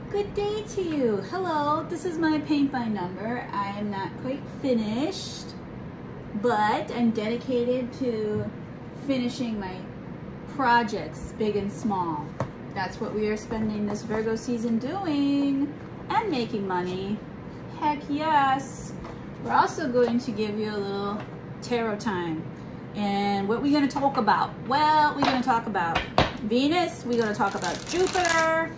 Good day to you. Hello, this is my paint by number. I am not quite finished, but I'm dedicated to finishing my projects, big and small. That's what we are spending this Virgo season doing, and making money. Heck yes. We're also going to give you a little tarot time. And what we're going to talk about? Well, we're going to talk about Venus, we're going to talk about Jupiter,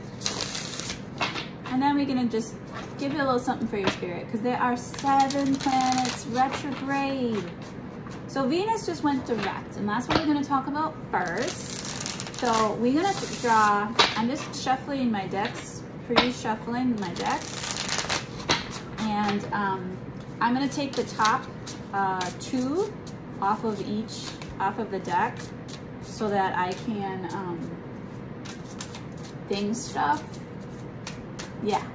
and then we're going to just give you a little something for your spirit, because there are 7 planets retrograde. So Venus just went direct, and that's what we're going to talk about first. So we're going to draw, I'm just shuffling my decks, pre-shuffling my decks, and I'm going to take the top 2 off of the deck, so that I can thing stuff. Yeah,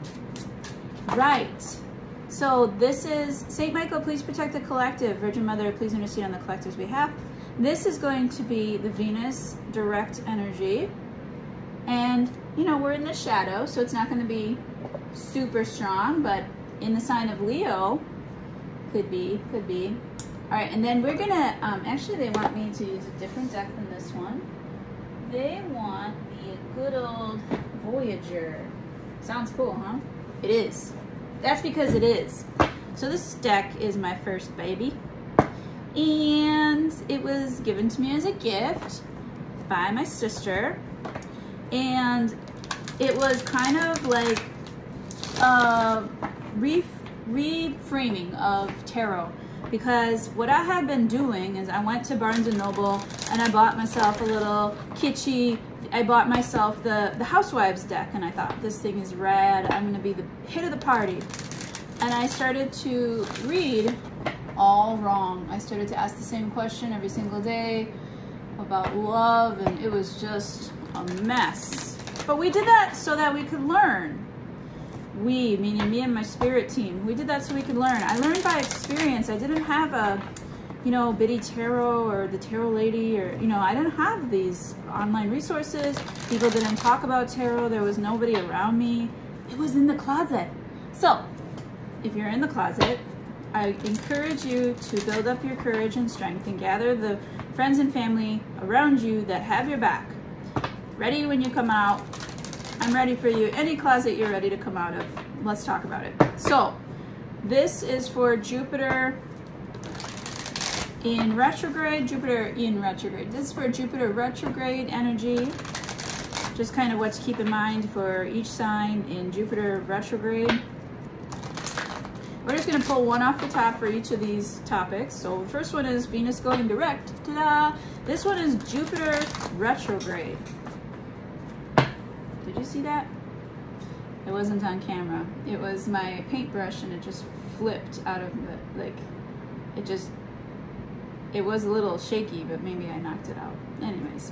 right. So this is Saint Michael, please protect the collective. Virgin Mother, please intercede on the collective's behalf. This is going to be the Venus direct energy, and you know, we're in the shadow, so it's not going to be super strong, but in the sign of Leo, could be. All right, and then we're gonna, actually they want me to use a different deck than this one. They want the good old Voyager. Sounds cool, huh? It is. That's because it is. So this deck is my first baby, and it was given to me as a gift by my sister, and it was kind of like a reframing of tarot. Because what I had been doing is I went to Barnes & Noble and I bought myself a little kitschy, I bought myself the Housewives deck, and I thought, this thing is rad, I'm gonna be the hit of the party. And I started to read all wrong. I started to ask the same question every single day about love, and it was just a mess. But we did that so that we could learn. We, meaning me and my spirit team, we did that so we could learn. I learned by experience. I didn't have a, you know, Biddy Tarot or the Tarot Lady, or, you know, I didn't have these online resources. People didn't talk about tarot. There was nobody around me. It was in the closet. So, if you're in the closet, I encourage you to build up your courage and strength and gather the friends and family around you that have your back. Ready when you come out. I'm ready for you. Any closet you're ready to come out of. Let's talk about it. So, this is for Jupiter in retrograde. This is for Jupiter retrograde energy. Just kind of what to keep in mind for each sign in Jupiter retrograde. We're just going to pull one off the top for each of these topics. So the first one is Venus going direct. Ta-da! This one is Jupiter retrograde. Did you see that? It wasn't on camera. It was my paintbrush, and it just flipped out of the, like, it was a little shaky, but maybe I knocked it out. Anyways.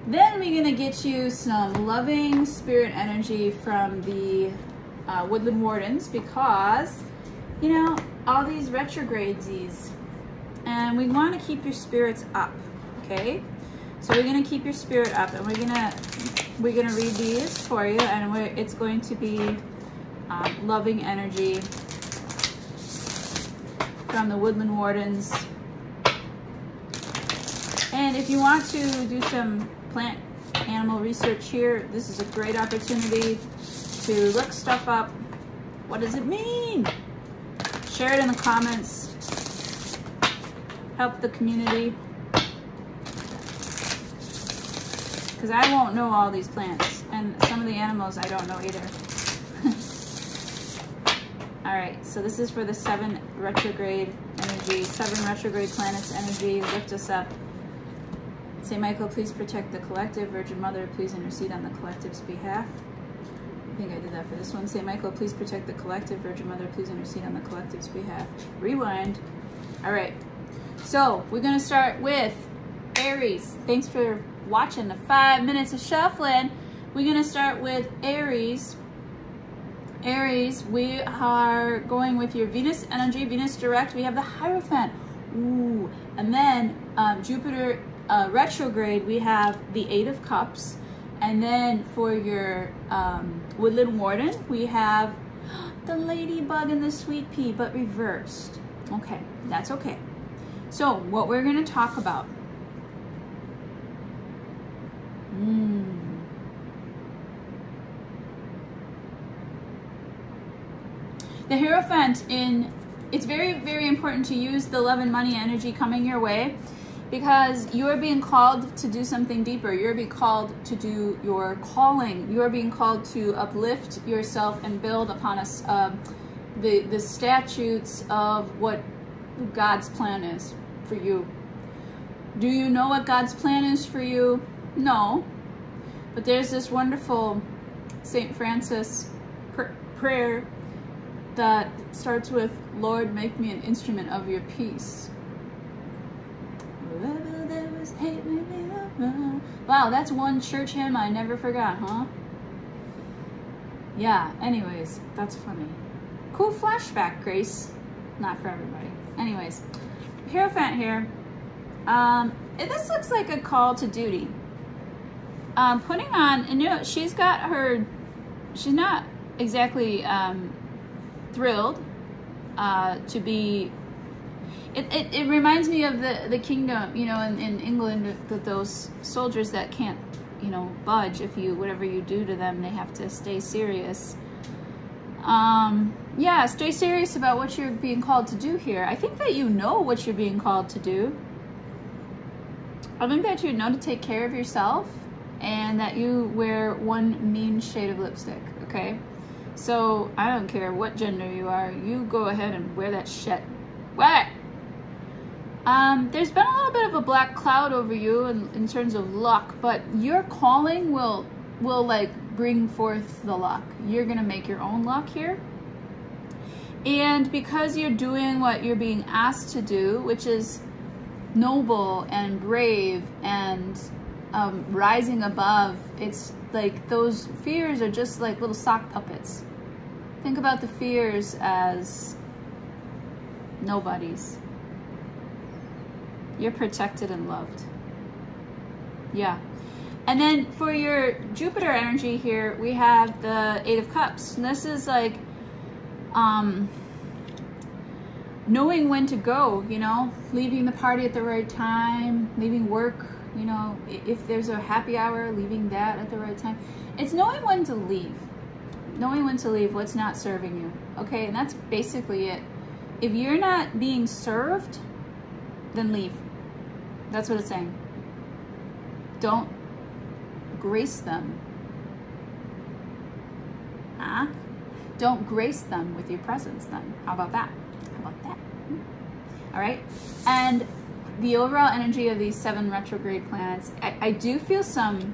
Then we're gonna get you some loving spirit energy from the Woodland Wardens, because, you know, all these retrogrades, and we want to keep your spirits up, okay? So we're gonna keep your spirit up, and we're gonna read these for you, and it's going to be loving energy from the Woodland Wardens. And if you want to do some plant animal research here, this is a great opportunity to look stuff up. What does it mean? Share it in the comments. Help the community. Because I won't know all these plants, and some of the animals I don't know either. All right, so this is for the 7 retrograde energy, 7 retrograde planets energy. Lift us up. Saint Michael, please protect the collective. Virgin Mother, please intercede on the collective's behalf. I think I did that for this one. Saint Michael, please protect the collective. Virgin Mother, please intercede on the collective's behalf. Rewind. All right, so we're gonna start with Aries. Thanks for watching the 5 minutes of shuffling. We're gonna start with Aries. Aries, we are going with your Venus energy, Venus direct. We have the Hierophant. Ooh, and then Jupiter retrograde, we have the 8 of Cups. And then for your woodland warden, we have the ladybug and the sweet pea, but reversed. Okay, that's okay. So what we're going to talk about. The Hierophant it's very, very important to use the love and money energy coming your way, because you are being called to do something deeper. You're being called to do your calling. You are being called to uplift yourself and build upon us the statutes of what God's plan is for you. Do you know what God's plan is for you? No. But there's this wonderful St. Francis prayer that starts with, Lord, make me an instrument of your peace. Wow, that's one church hymn I never forgot, huh? Yeah, anyways, that's funny. Cool flashback, Grace. Not for everybody. Anyways, Hierophant here. This looks like a call to duty. Putting on, and you know, she's not exactly thrilled to be. It reminds me of the kingdom, you know, in England, that those soldiers that can't, you know, budge. If whatever you do to them, they have to stay serious. Yeah, stay serious about what you're being called to do here. I think that you know what you're being called to do. I think that you know to take care of yourself, and that you wear one mean shade of lipstick, okay? So I don't care what gender you are, you go ahead and wear that shit. What? There's been a little bit of a black cloud over you in terms of luck, but your calling will like bring forth the luck. You're gonna make your own luck here. And because you're doing what you're being asked to do, which is noble and brave and rising above, it's like those fears are just like little sock puppets. Think about the fears as nobodies. You're protected and loved. Yeah. And then for your Jupiter energy here, we have the Eight of Cups. And this is like knowing when to go, you know, leaving the party at the right time, leaving work, you know, if there's a happy hour, leaving that at the right time. It's knowing when to leave. Knowing when to leave what's not serving you. Okay, and that's basically it. If you're not being served, then leave. That's what it's saying. Don't grace them. Don't grace them with your presence then. How about that? How about that? All right. And the overall energy of these 7 retrograde planets, I do feel some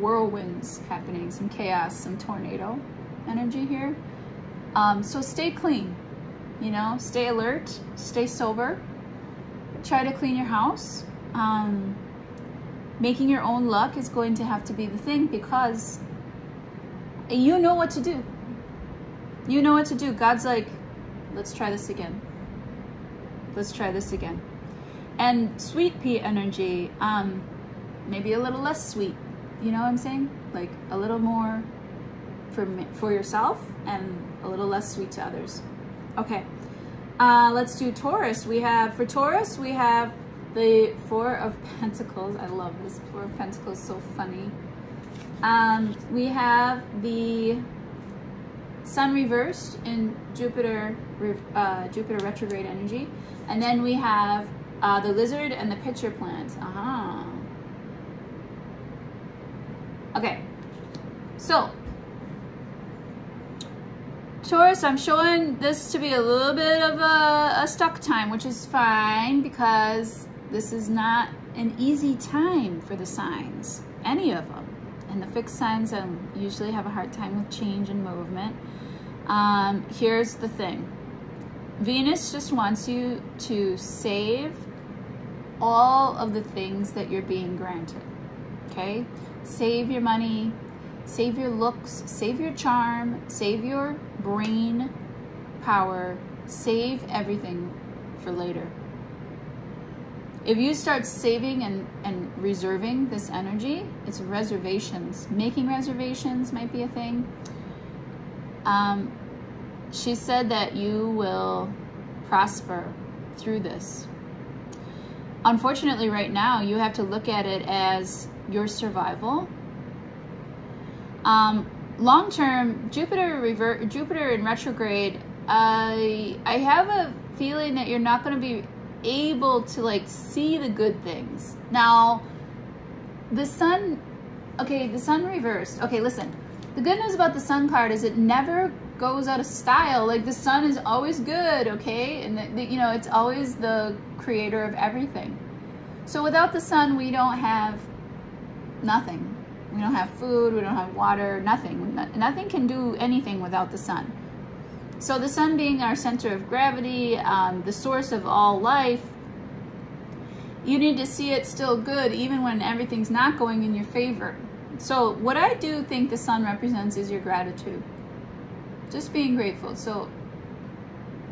whirlwinds happening, some chaos, some tornado energy here. So stay clean, you know, stay alert, stay sober, try to clean your house. Making your own luck is going to have to be the thing, because you know what to do. You know what to do. God's like, let's try this again. Let's try this again. And sweet pea energy, maybe a little less sweet. You know what I'm saying? Like a little more for yourself and a little less sweet to others. Okay. Let's do Taurus. For Taurus, we have the 4 of Pentacles. I love this. 4 of Pentacles, so funny. We have the Sun reversed in Jupiter retrograde energy. And then we have the Lizard and the Pitcher plant. Okay. So, Taurus, I'm showing this to be a little bit of a stuck time, which is fine, because this is not an easy time for the signs, any of them. And the fixed signs usually have a hard time with change and movement. Here's the thing. Venus just wants you to save all of the things that you're being granted, okay? Save your money, save your looks, save your charm, save your brain power, save everything for later. If you start saving and reserving this energy, it's reservations. Making reservations might be a thing. She said that you will prosper through this. Unfortunately, right now, you have to look at it as your survival. Long term, Jupiter in retrograde, I have a feeling that you're not going to be able to like see the good things. Now, the sun, okay, the sun reversed. Okay, listen, the good news about the sun card is it never goes out of style. Like the sun is always good, okay? And you know, it's always the creator of everything. So without the sun, we don't have nothing. We don't have food, we don't have water, nothing. Nothing can do anything without the sun. So the sun being our center of gravity, the source of all life, you need to see it still good even when everything's not going in your favor. So what I do think the sun represents is your gratitude. Just being grateful. So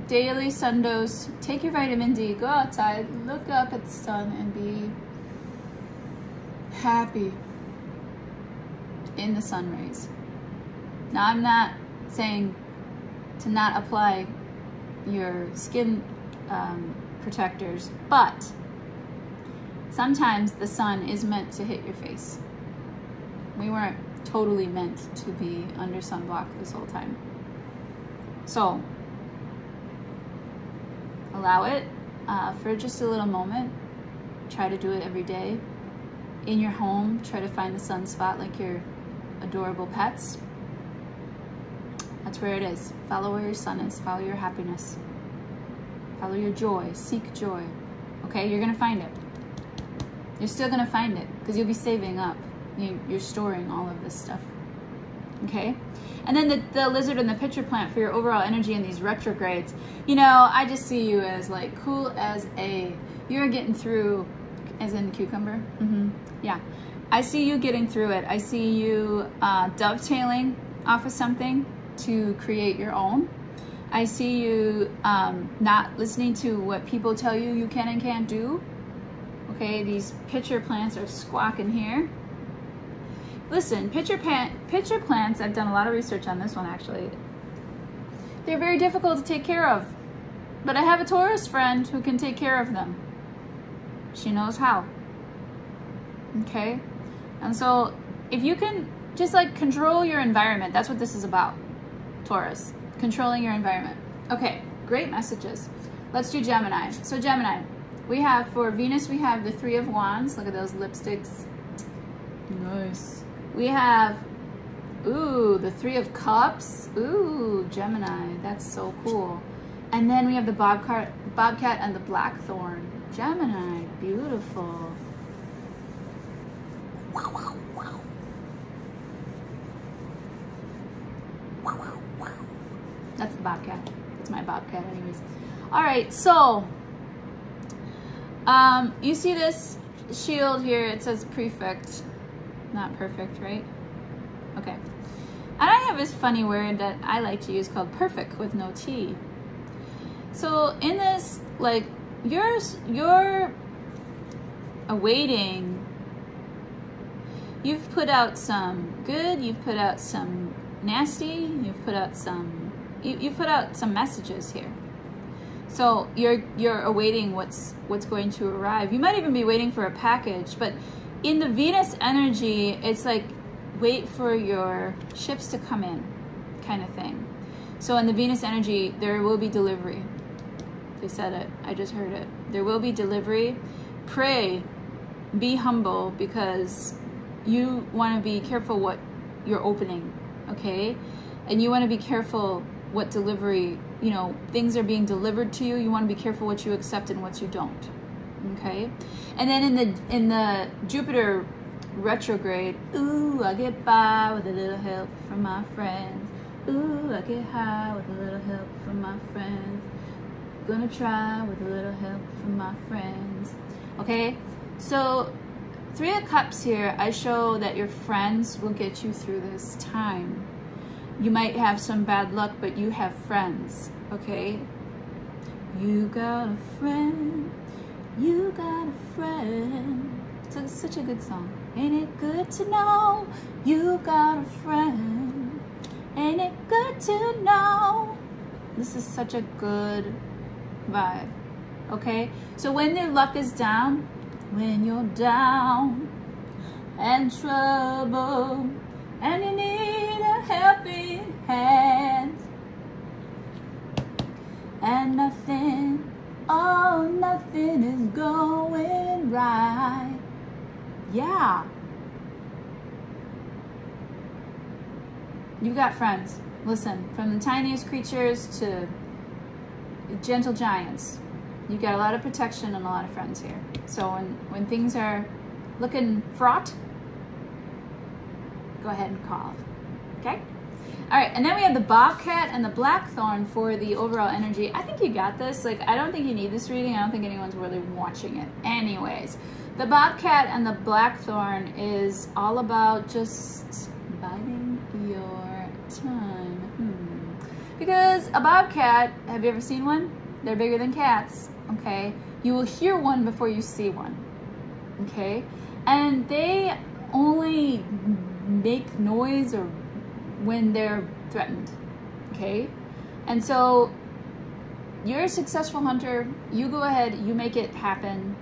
daily sun dose, take your vitamin D, go outside, look up at the sun and be happy in the sun rays. Now I'm not saying to not apply your skin protectors, but sometimes the sun is meant to hit your face. We weren't totally meant to be under sunblock this whole time. So allow it for just a little moment. Try to do it every day. In your home, try to find the sunspot like your adorable pets. That's where it is. Follow where your sun is. Follow your happiness. Follow your joy. Seek joy. Okay, you're gonna find it. You're still gonna find it because you'll be saving up. You're storing all of this stuff. Okay? And then the lizard and the pitcher plant for your overall energy in these retrogrades. You know, I just see you as like cool as you're getting through, as in cucumber. Yeah. I see you getting through it. I see you dovetailing off of something to create your own. I see you not listening to what people tell you you can and can't do. Okay, these pitcher plants are squawking here. Listen, pitcher plants, I've done a lot of research on this one actually. They're very difficult to take care of. But I have a Taurus friend who can take care of them. She knows how. Okay? And so if you can just like control your environment, that's what this is about. Taurus, controlling your environment. Okay, great messages. Let's do Gemini. So Gemini, we have for Venus, we have the 3 of Wands. Look at those lipsticks. Nice. We have, ooh, the 3 of Cups. Ooh, Gemini, that's so cool. And then we have the Bobcat and the Blackthorn. Gemini, beautiful. Wow, wow, wow. Wow, wow, wow. That's the Bobcat. That's my Bobcat anyways. All right, so you see this shield here, it says prefect. Not perfect, right? Okay. And I have this funny word that I like to use called perfect with no T. So in this, like, you're awaiting. You've put out some good, you've put out some nasty, you've put out some messages here. So you're awaiting what's going to arrive. You might even be waiting for a package, but in the Venus energy, it's like wait for your ships to come in kind of thing. So in the Venus energy, there will be delivery. They said it, I just heard it. There will be delivery. Pray, be humble, because you want to be careful what you're opening, okay? And you want to be careful what delivery, you know, things are being delivered to you. You want to be careful what you accept and what you don't, okay? And then in the Jupiter retrograde, ooh, I get by with a little help from my friends. Ooh, I get high with a little help from my friends. Gonna try with a little help from my friends. Okay, so 3 of Cups here, I show that your friends will get you through this time. You might have some bad luck, but you have friends, okay? You got a friend you got a friend. It's such a good song. Ain't it good to know you got a friend? Ain't it good to know? This is such a good vibe, okay? So when your luck is down, when you're down and trouble and you need a helping hand and nothing, oh, nothing is going right. Yeah. You've got friends. Listen, from the tiniest creatures to gentle giants. You've got a lot of protection and a lot of friends here. So when things are looking fraught, go ahead and call. Okay? All right, and then we have the Bobcat and the Blackthorn for the overall energy. I think you got this. Like, I don't think you need this reading. I don't think anyone's really watching it. Anyways, the Bobcat and the Blackthorn is all about just biding your time. Because a bobcat, have you ever seen one? They're bigger than cats, okay? You will hear one before you see one, okay? And they only make noise or when they're threatened, okay? And so you're a successful hunter. You go ahead, you make it happen.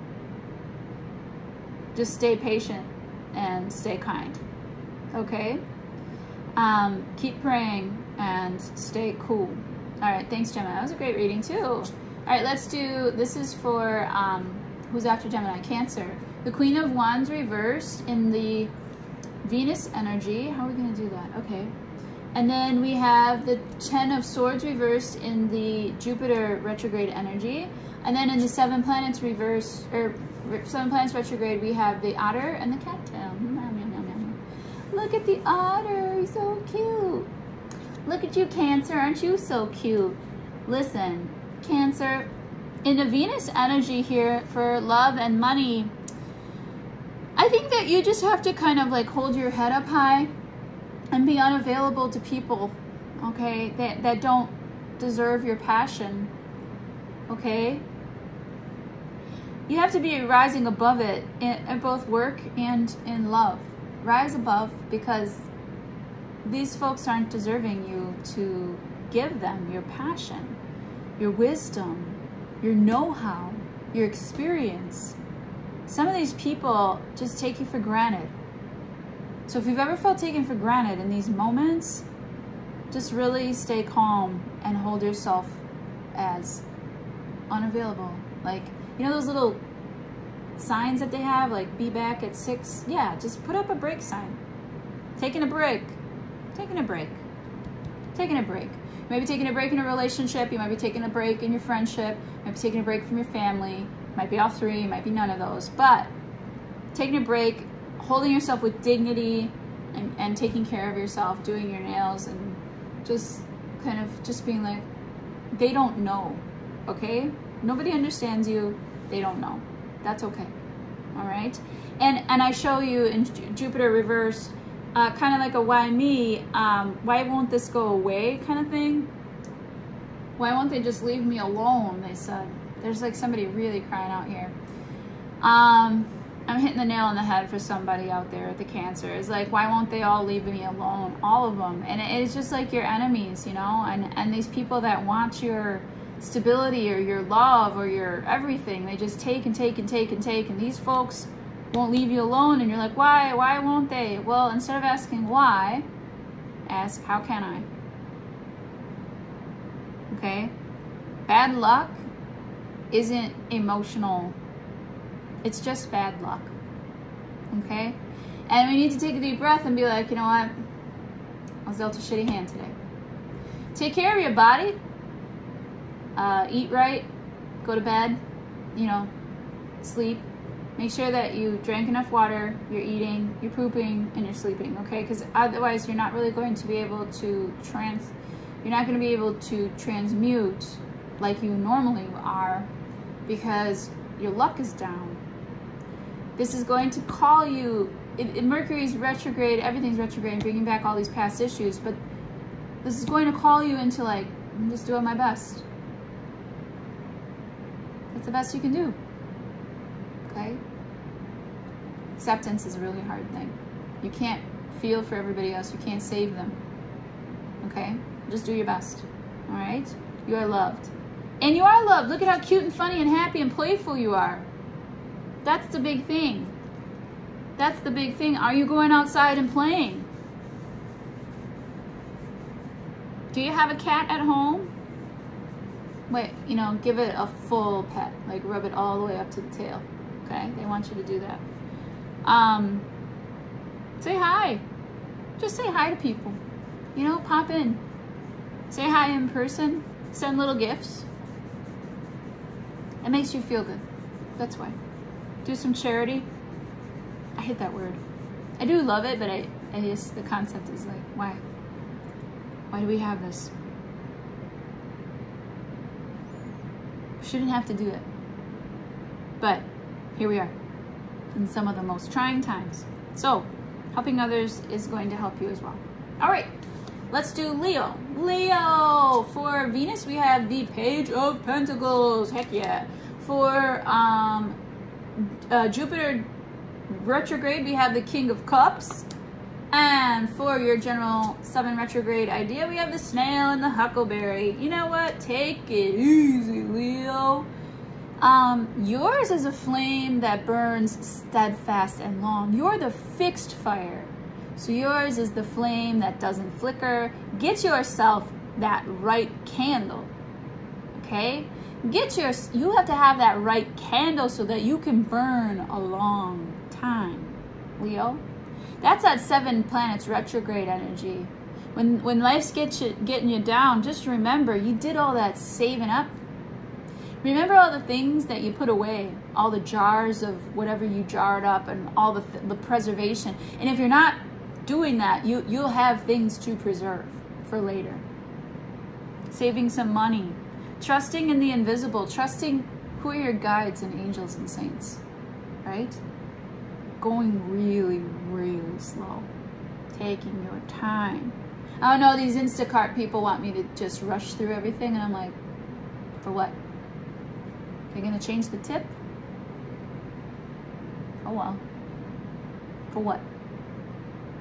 Just stay patient and stay kind, okay? Keep praying and stay cool. All right, thanks, Gemini. That was a great reading too. All right, let's do, this is for, who's after Gemini? Cancer. The Queen of Wands reversed in the Venus energy. How are we gonna do that? Okay. And then we have the Ten of Swords reversed in the Jupiter retrograde energy. And then in the Seven Planets reverse, or Seven Planets retrograde, we have the Otter and the Cattail. Look at the otter, he's so cute. Look at you, Cancer, aren't you so cute? Listen, Cancer, in the Venus energy here for love and money, I think that you just have to kind of like hold your head up high and be unavailable to people, okay, that don't deserve your passion, okay? You have to be rising above it in both work and in love. Rise above, because these folks aren't deserving you to give them your passion, your wisdom, your know-how, your experience. Some of these people just take you for granted. So if you've ever felt taken for granted in these moments, just really stay calm and hold yourself as unavailable. Like, you know those little signs that they have, like be back at 6? Yeah, just put up a break sign. Taking a break. Taking a break. Taking a break. You might be taking a break in a relationship. You might be taking a break in your friendship. You might be taking a break from your family. Might be all three, might be none of those. But taking a break, holding yourself with dignity, and taking care of yourself, doing your nails, and just kind of just being like, they don't know, okay? Nobody understands you. They don't know. That's okay. All right? And I show you in Jupiter reversed, kind of like a why me, why won't this go away kind of thing. Why won't they just leave me alone, they said. There's like somebody really crying out here. I'm hitting the nail on the head for somebody out there at the Cancer. It's like, why won't they all leave me alone? All of them. And it's just like your enemies, you know? And these people that want your stability or your love or your everything, they just take and take and take and take. And these folks won't leave you alone. And you're like, why? Why won't they? Well, instead of asking why, ask, how can I? Okay? Bad luck isn't emotional. It's just bad luck. Okay? And we need to take a deep breath and be like, you know what? I was dealt a shitty hand today. Take care of your body. Eat right. Go to bed. You know, sleep. Make sure that you drank enough water, you're eating, you're pooping, and you're sleeping, okay? Because otherwise you're not really going to be able to you're not going to be able to transmute like you normally are, because your luck is down. This is going to call you, Mercury's retrograde, everything's retrograde, bringing back all these past issues, but this is going to call you into like, I'm just doing my best. That's the best you can do. Acceptance is a really hard thing. You can't feel for everybody else. You can't save them. Okay? Just do your best. All right? You are loved. And you are loved. Look at how cute and funny and happy and playful you are. That's the big thing. That's the big thing. Are you going outside and playing? Do you have a cat at home? Wait, you know, give it a full pet. Like rub it all the way up to the tail. Okay? They want you to do that. Say hi. Just say hi to people. You know, pop in. Say hi in person. Send little gifts. It makes you feel good. That's why. Do some charity. I hate that word. I do love it, but I just, the concept is like, why? Why do we have this? Shouldn't have to do it. But here we are in some of the most trying times. So, helping others is going to help you as well. All right, let's do Leo. Leo, for Venus, we have the Page of Pentacles. Heck yeah. For Jupiter Retrograde, we have the King of Cups. And for your general 7 retrograde idea, we have the Snail and the Huckleberry. You know what? Take it easy, Leo. Yours is a flame that burns steadfast and long. You're the fixed fire. So yours is the flame that doesn't flicker. Get yourself that right candle. Okay? You have to have that right candle so that you can burn a long time, Leo. That's that 7 planets retrograde energy. When life's getting you down, just remember you did all that saving up. Remember all the things that you put away, all the jars of whatever you jarred up and all the preservation. And if you're not doing that, you'll have things to preserve for later. Saving some money. Trusting in the invisible. Trusting who are your guides and angels and saints. Right? Going really, really slow. Taking your time. I know these Instacart people want me to just rush through everything, and I'm like, for what? They're gonna change the tip? Oh well. For what?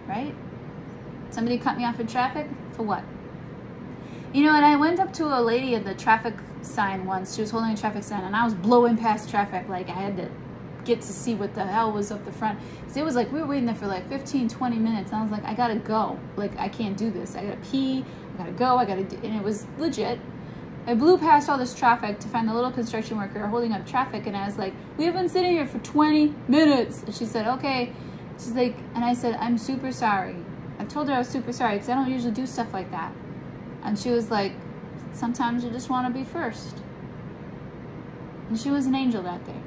Right? Somebody cut me off in traffic? For what? You know, and I went up to a lady at the traffic sign once. She was holding a traffic sign, and I was blowing past traffic like I had to get to see what the hell was up the front. So it was like we were waiting there for like 15, 20 minutes. And I was like, I gotta go. Like, I can't do this. I gotta pee. I gotta go. I gotta do, and it was legit. I blew past all this traffic to find the little construction worker holding up traffic, and I was like, we have been sitting here for 20 minutes. And she said, okay. She's like, and I said, I'm super sorry. I told her I was super sorry because I don't usually do stuff like that. And she was like, sometimes you just want to be first. And she was an angel that day.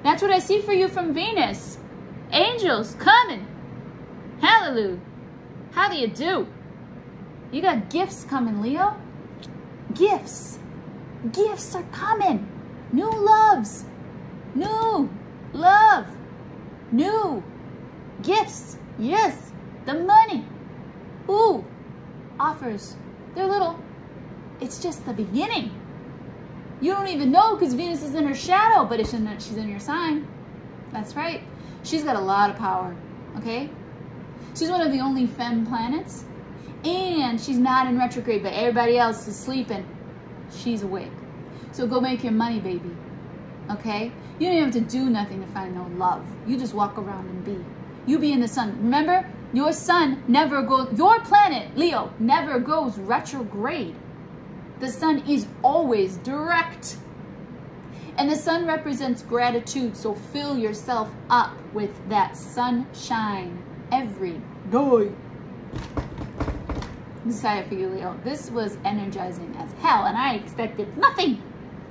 That's what I see for you from Venus. Angels coming. Hallelujah. How do you do? You got gifts coming, Leo. Gifts. Gifts are coming. New loves. New love. New gifts. Yes. The money. Ooh. Offers. They're little. It's just the beginning. You don't even know because Venus is in her shadow, but she's in your sign. That's right. She's got a lot of power, okay? She's one of the only femme planets, and she's not in retrograde, but everybody else is sleeping. She's awake. So go make your money, baby, okay? You don't even have to do nothing to find no love. You just walk around and be. You be in the sun. Remember, your sun never goes, your planet, Leo, never goes retrograde. The sun is always direct. And the sun represents gratitude, so fill yourself up with that sunshine every day. I'm excited for you, Leo. This was energizing as hell, and I expected nothing.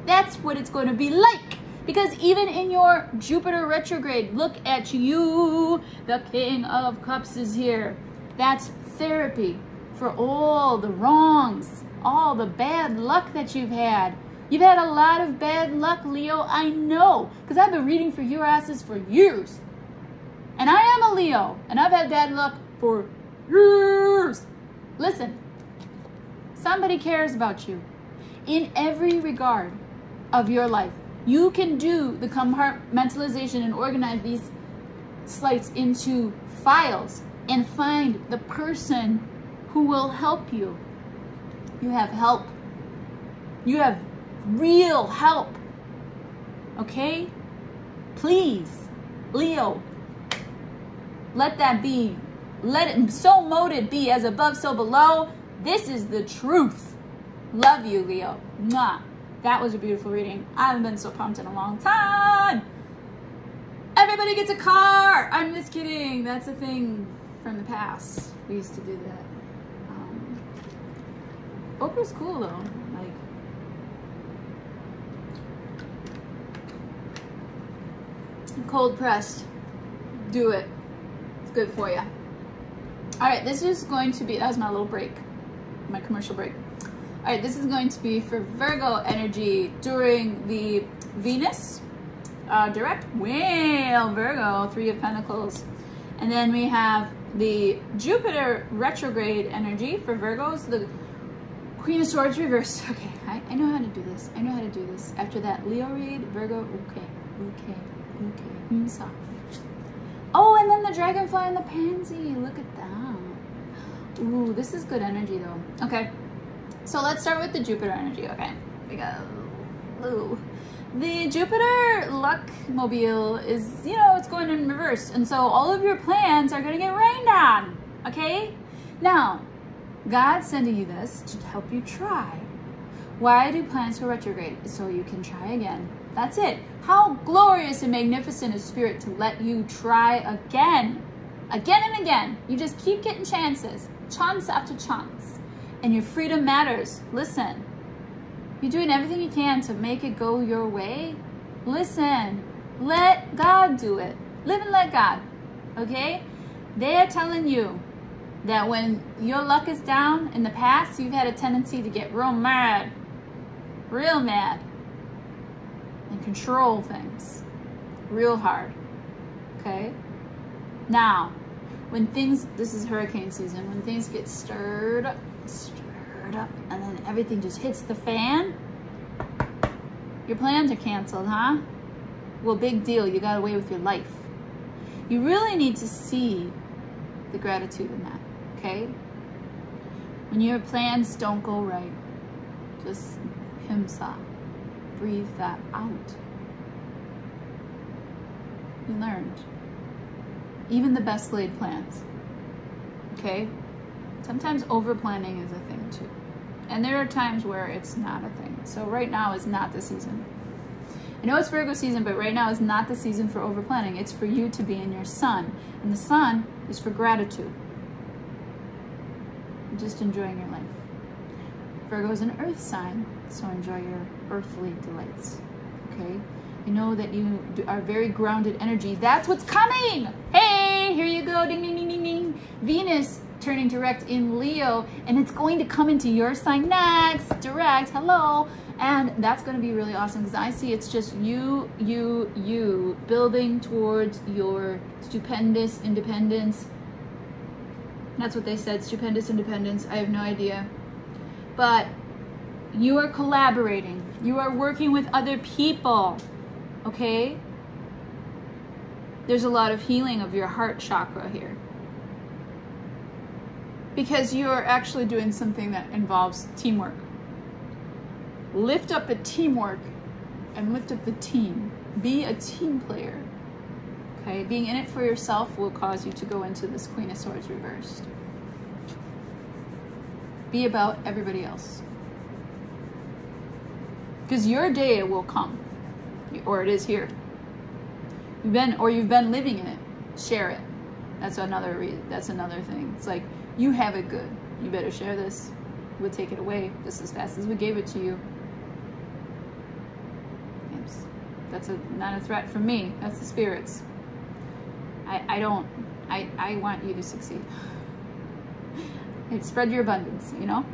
That's what it's going to be like. Because even in your Jupiter retrograde, look at you. The King of Cups is here. That's therapy for all the wrongs, all the bad luck that you've had. You've had a lot of bad luck, Leo. I know, because I've been reading for your asses for years. And I am a Leo, and I've had bad luck for years. Listen, somebody cares about you in every regard of your life. You can do the compartmentalization and organize these slice into files and find the person who will help you. You have help. You have real help. Okay? Please, Leo, let that be. Let it, so mote it be, as above, so below. This is the truth. Love you, Leo. Mwah. That was a beautiful reading. I haven't been so pumped in a long time. Everybody gets a car. I'm just kidding. That's a thing from the past. We used to do that. Oprah's cool though. Like, cold pressed. Do it. It's good for you. All right, this is going to be, that was my little break, my commercial break. All right, this is going to be for Virgo energy during the Venus direct. Well, Virgo, 3 of Pentacles. And then we have the Jupiter retrograde energy for Virgos, the Queen of Swords reversed. Okay, I know how to do this. I know how to do this. After that Leo read, Virgo, okay. Oh, and then the dragonfly and the pansy. Look at that. Ooh, this is good energy though. Okay, so let's start with the Jupiter energy. Okay, we go. Ooh. The Jupiter luck mobile is, you know, it's going in reverse. And so all of your plans are going to get rained on. Okay? Now, God's sending you this to help you try. Why do planets go retrograde? So you can try again. That's it. How glorious and magnificent is Spirit to let you try again. Again and again. You just keep getting chances. Chance after chance. And your freedom matters. Listen. You're doing everything you can to make it go your way. Listen. Let God do it. Live and let God. Okay? They are telling you that when your luck is down in the past, you've had a tendency to get real mad. Real mad. And control things. Real hard. Okay? Now, when things, this is hurricane season, when things get stirred up, and then everything just hits the fan, your plans are canceled, huh? Well, big deal. You got away with your life. You really need to see the gratitude in that, okay? When your plans don't go right, just himsa. Breathe that out. You learned. Even the best laid plans, okay? Sometimes over planning is a thing too. And there are times where it's not a thing. So right now is not the season. I know it's Virgo season, but right now is not the season for over planning. It's for you to be in your sun. And the sun is for gratitude. Just enjoying your life. Virgo is an earth sign, so enjoy your earthly delights. Okay? You know that you are very grounded energy. That's what's coming! Hey, here you go. Ding, ding, ding, ding, ding. Venus turning direct in Leo, and it's going to come into your sign next, direct, hello, and that's going to be really awesome because I see it's just you building towards your stupendous independence. That's what they said, stupendous independence. I have no idea, but you are collaborating, you are working with other people, okay? There's a lot of healing of your heart chakra here. Because you are actually doing something that involves teamwork. Lift up the teamwork and lift up the team. Be a team player. Okay? Being in it for yourself will cause you to go into this Queen of Swords reversed. Be about everybody else. Because your day will come. Or it is here. You've been living in it. Share it. That's another reason. That's another thing. It's like, you have it good. You better share this. We'll take it away just as fast as we gave it to you. Oops. That's not a threat from me. That's the spirits. I want you to succeed. Spread your abundance, you know?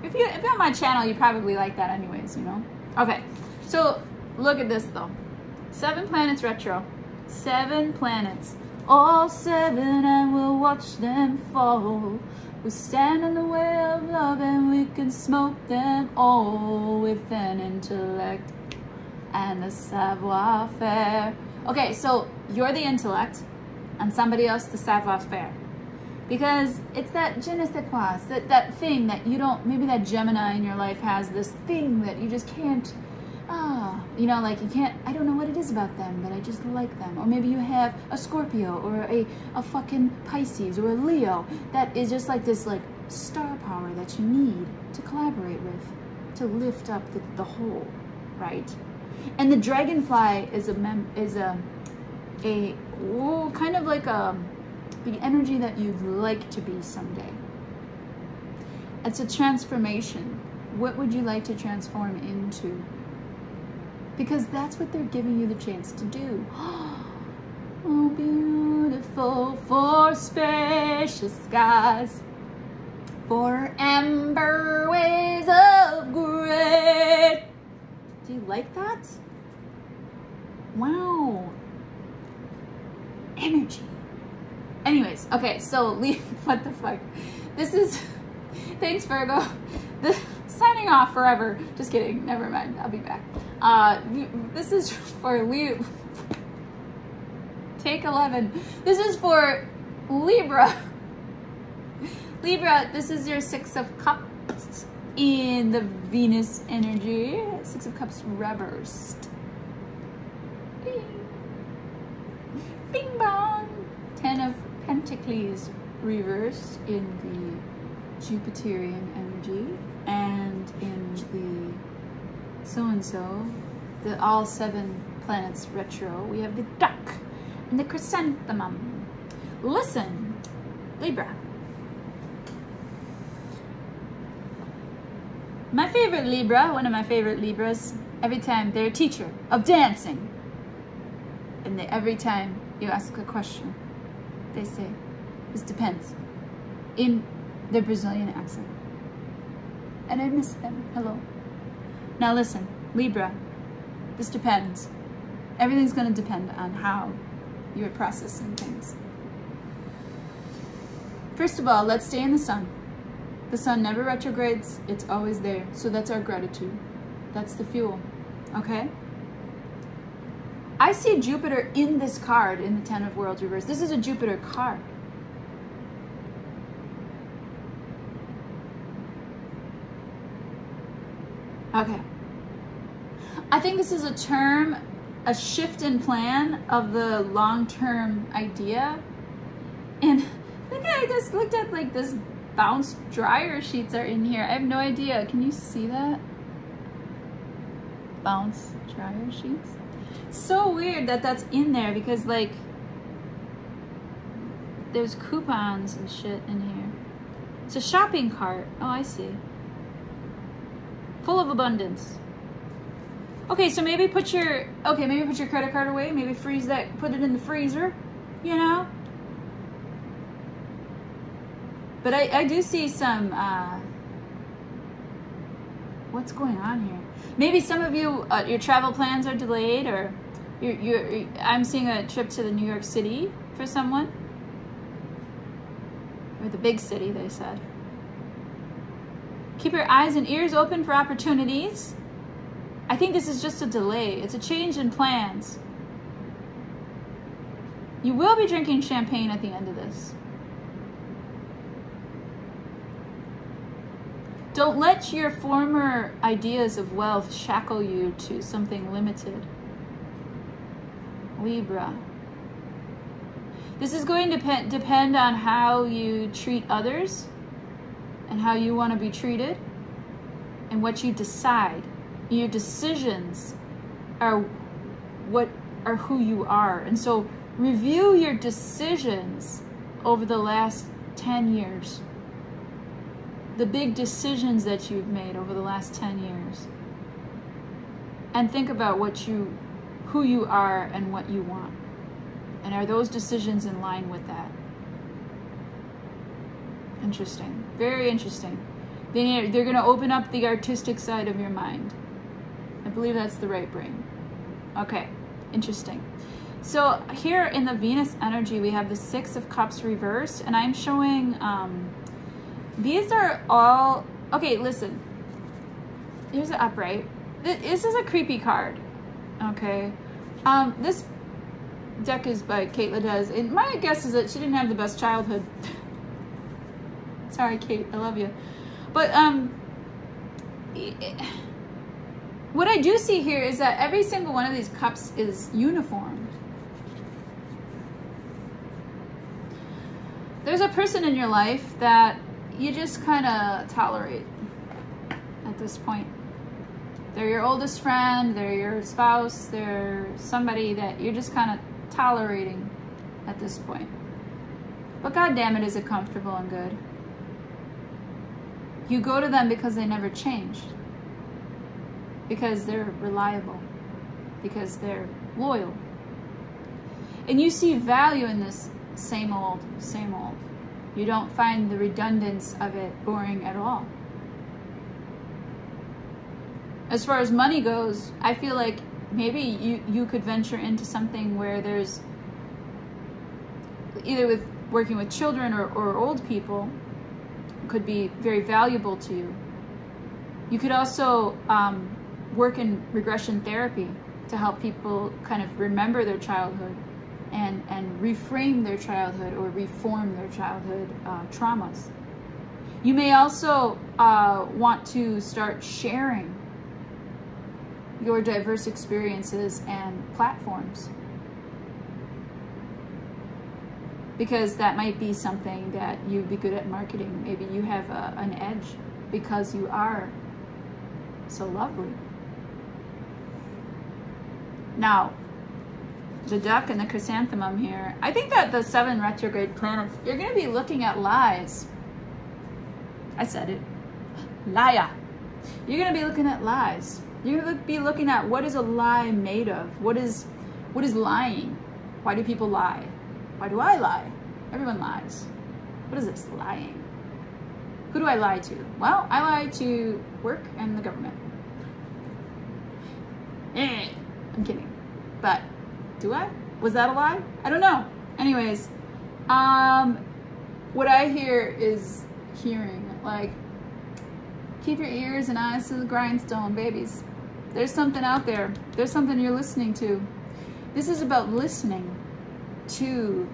If you're on my channel, you probably like that anyways, you know? Okay, so look at this though. 7 planets retro. 7 planets. All 7, and we'll watch them fall. We'll stand in the way of love, and we can smoke them all with an intellect and a savoir-faire. Okay, so you're the intellect and somebody else the savoir-faire. Because it's that je ne sais quoi, that thing that you don't, maybe that Gemini in your life has this thing that you just can't, you know, like you can't, I don't know what it is about them, but I just like them. Or maybe you have a Scorpio or a fucking Pisces or a Leo that is just like this like star power that you need to collaborate with, to lift up the whole, right? And the dragonfly is kind of like the energy that you'd like to be someday. It's a transformation. What would you like to transform into? Because that's what they're giving you the chance to do. Oh, beautiful, for spacious skies, for amber waves of gray. Do you like that? Wow. Energy. Anyways, okay, so what the fuck? This is, thanks Virgo. Signing off forever. Just kidding, never mind, I'll be back. This is for take 11. This is for Libra. Libra, this is your 6 of Cups in the Venus energy. 6 of Cups reversed. Bing, bing bong. 10 of Pentacles reversed in the Jupiterian energy, and in the so-and-so, the all 7 planets retro, we have the duck and the chrysanthemum. Listen, Libra. My favorite Libra, one of my favorite Libras, every time they're a teacher of dancing, and every time you ask a question, they say, this depends, in their Brazilian accent. And I miss them. Hello. Now listen, Libra, this depends. Everything's going to depend on how you're processing things. First of all, let's stay in the sun. The sun never retrogrades. It's always there. So that's our gratitude. That's the fuel. Okay? I see Jupiter in this card in the 10 of Worlds reverse. This is a Jupiter card. Okay. I think this is a term, a shift in plan of the long-term idea. And I think I just looked at like this bounce dryer sheets are in here. I have no idea. Can you see that? Bounce dryer sheets? So weird that that's in there because like there's coupons and shit in here. It's a shopping cart. Oh, I see. Full of abundance. Okay, so maybe put your credit card away. Maybe freeze that, put it in the freezer, you know? But I do see some, what's going on here? Maybe some of you, your travel plans are delayed, or I'm seeing a trip to the New York City for someone. Or the big city, they said. Keep your eyes and ears open for opportunities. I think this is just a delay. It's a change in plans. You will be drinking champagne at the end of this. Don't let your former ideas of wealth shackle you to something limited. Libra. This is going to depend on how you treat others and how you want to be treated and what you decide. Your decisions are who you are. And so review your decisions over the last 10 years. The big decisions that you've made over the last 10 years. And think about who you are and what you want. And are those decisions in line with that? Interesting. Very interesting. They're going to open up the artistic side of your mind. I believe that's the right brain. Okay. Interesting. So here in the Venus energy, we have the 6 of Cups reversed. And I'm showing... these are all... Okay, listen. Here's an upright. This is a creepy card. Okay. This deck is by Kate Ledez, and my guess is that she didn't have the best childhood. Sorry, Kate, I love you. But what I do see here is that every single one of these cups is uniform. There's a person in your life that you just kind of tolerate at this point. They're your oldest friend, they're your spouse, they're somebody that you're just kind of tolerating at this point. But God damn it, is it comfortable and good. You go to them because they never change. Because they're reliable. Because they're loyal. And you see value in this same old, same old. You don't find the redundance of it boring at all. As far as money goes, I feel like maybe you could venture into something where there's, either with working with children or old people, could be very valuable to you. You could also work in regression therapy to help people kind of remember their childhood and reframe their childhood or reform their childhood traumas. You may also want to start sharing your diverse experiences and platforms, because that might be something that you'd be good at marketing. Maybe you have an edge because you are so lovely. Now, the duck and the chrysanthemum here, I think that the 7 retrograde planets, you're going to be looking at lies. I said it. Liar. You're going to be looking at lies. You're going to be looking at what is a lie made of? What is lying? Why do people lie? Why do I lie? Everyone lies. What is this? Lying. Who do I lie to? Well, I lie to work and the government. I'm kidding. But do I? Was that a lie? I don't know. Anyways, what I hear is hearing, like, keep your ears and eyes to the grindstone, babies. There's something out there. There's something you're listening to. This is about listening to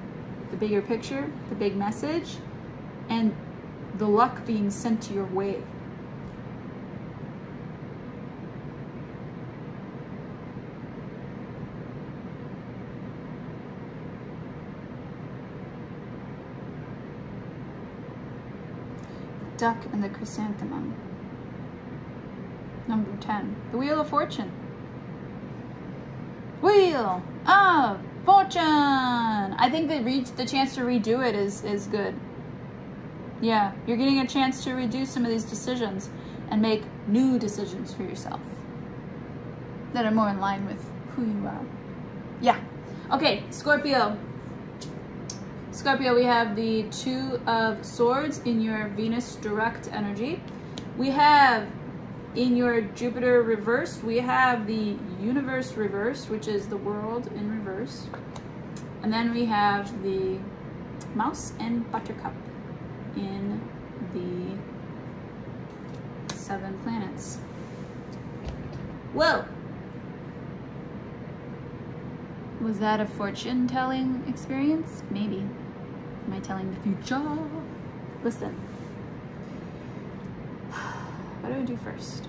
the bigger picture, the big message, and the luck being sent to your way. Duck and the chrysanthemum. Number 10, the Wheel of Fortune. Wheel of Fortune. I think the chance to redo it is good. Yeah, you're getting a chance to redo some of these decisions and make new decisions for yourself that are more in line with who you are. Yeah. Okay, Scorpio. Scorpio, we have the 2 of Swords in your Venus direct energy. We have in your Jupiter reversed, we have the Universe reversed, which is the World in reverse. And then we have the Mouse and Buttercup in the 7 planets. Whoa! Was that a fortune-telling experience? Maybe. Am I telling the future? Listen. What do I do first?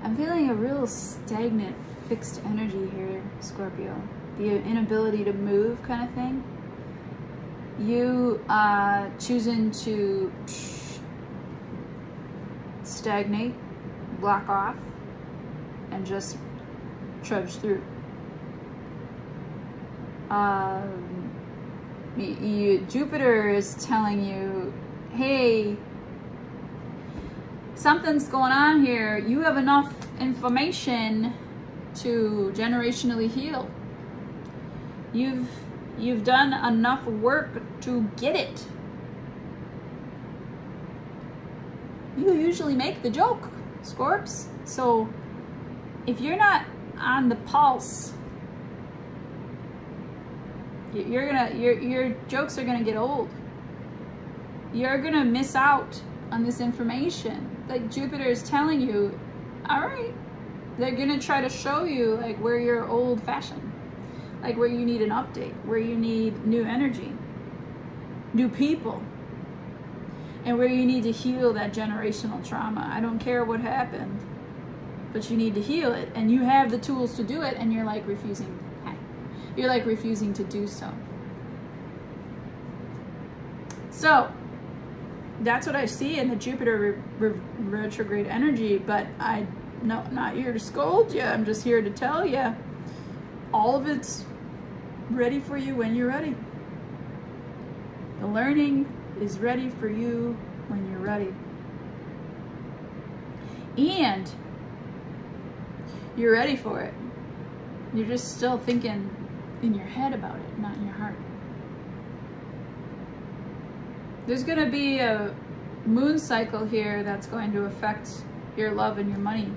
I'm feeling a real stagnant, fixed energy here, Scorpio. The inability to move kind of thing. You choosing to stagnate, block off, and just trudge through. Jupiter is telling you, hey, something's going on here. You have enough information to generationally heal. You've done enough work to get it. You usually make the joke, Scorps. So if you're not on the pulse, your jokes are gonna get old. You're gonna miss out on this information. like Jupiter is telling you, all right, they're gonna try to show you like where you're old fashioned, like where you need an update, where you need new energy, new people, and where you need to heal that generational trauma. I don't care what happened, but you need to heal it, and you have the tools to do it, and you're like refusing. You're like refusing to do so. So that's what I see in the Jupiter retrograde energy, but no, not here to scold you. I'm just here to tell you all of it's ready for you when you're ready. The learning is ready for you when you're ready. And you're ready for it. You're just still thinking in your head about it, not in your heart. There's going to be a moon cycle here that's going to affect your love and your money.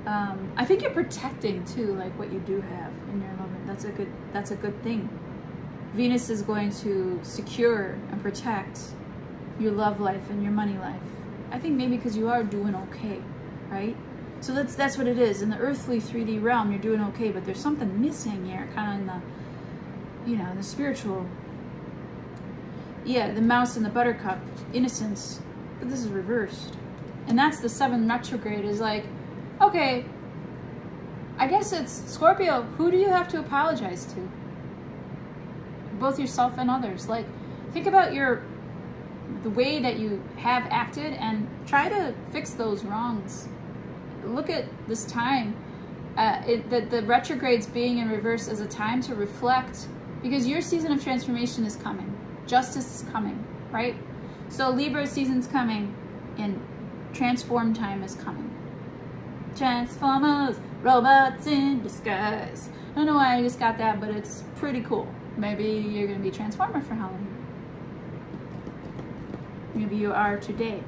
I think you're protecting too, like what you do have in your love. That's a good thing. Venus is going to secure and protect your love life and your money life. I think maybe because you are doing okay, right? So that's what it is. In the earthly 3D realm, you're doing okay, but there's something missing here, kind of in the, you know, the spiritual. Yeah, the mouse and the buttercup, innocence, but this is reversed. And that's the 7th retrograde, is like, okay, I guess it's Scorpio, who do you have to apologize to? Both yourself and others. Like, think about the way that you have acted and try to fix those wrongs. Look at this time, the retrogrades being in reverse as a time to reflect, because your season of transformation is coming. Justice is coming, right? So Libra season's coming and transform time is coming. Transformers, robots in disguise. I don't know why I just got that, but it's pretty cool. Maybe you're going to be a transformer for Halloween. Maybe you are today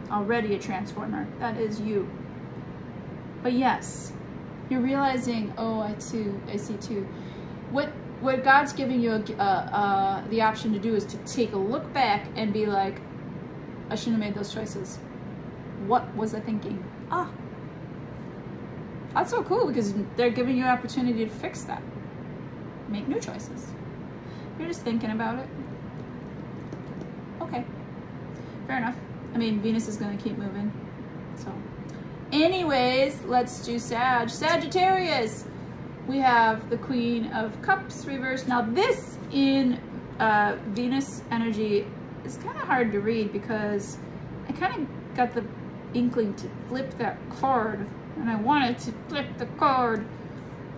already a transformer. That is you. But yes, you're realizing, oh, I see too. What God's giving you the option to do is to take a look back and be like, I shouldn't have made those choices. What was I thinking? Ah, that's so cool, because they're giving you an opportunity to fix that. Make new choices. You're just thinking about it. Okay, fair enough. I mean, Venus is going to keep moving. So, anyways, let's do Sagittarius. We have the Queen of Cups reversed. Now this in Venus energy is kind of hard to read, because I kind of got the inkling to flip that card, and I wanted to flip the card.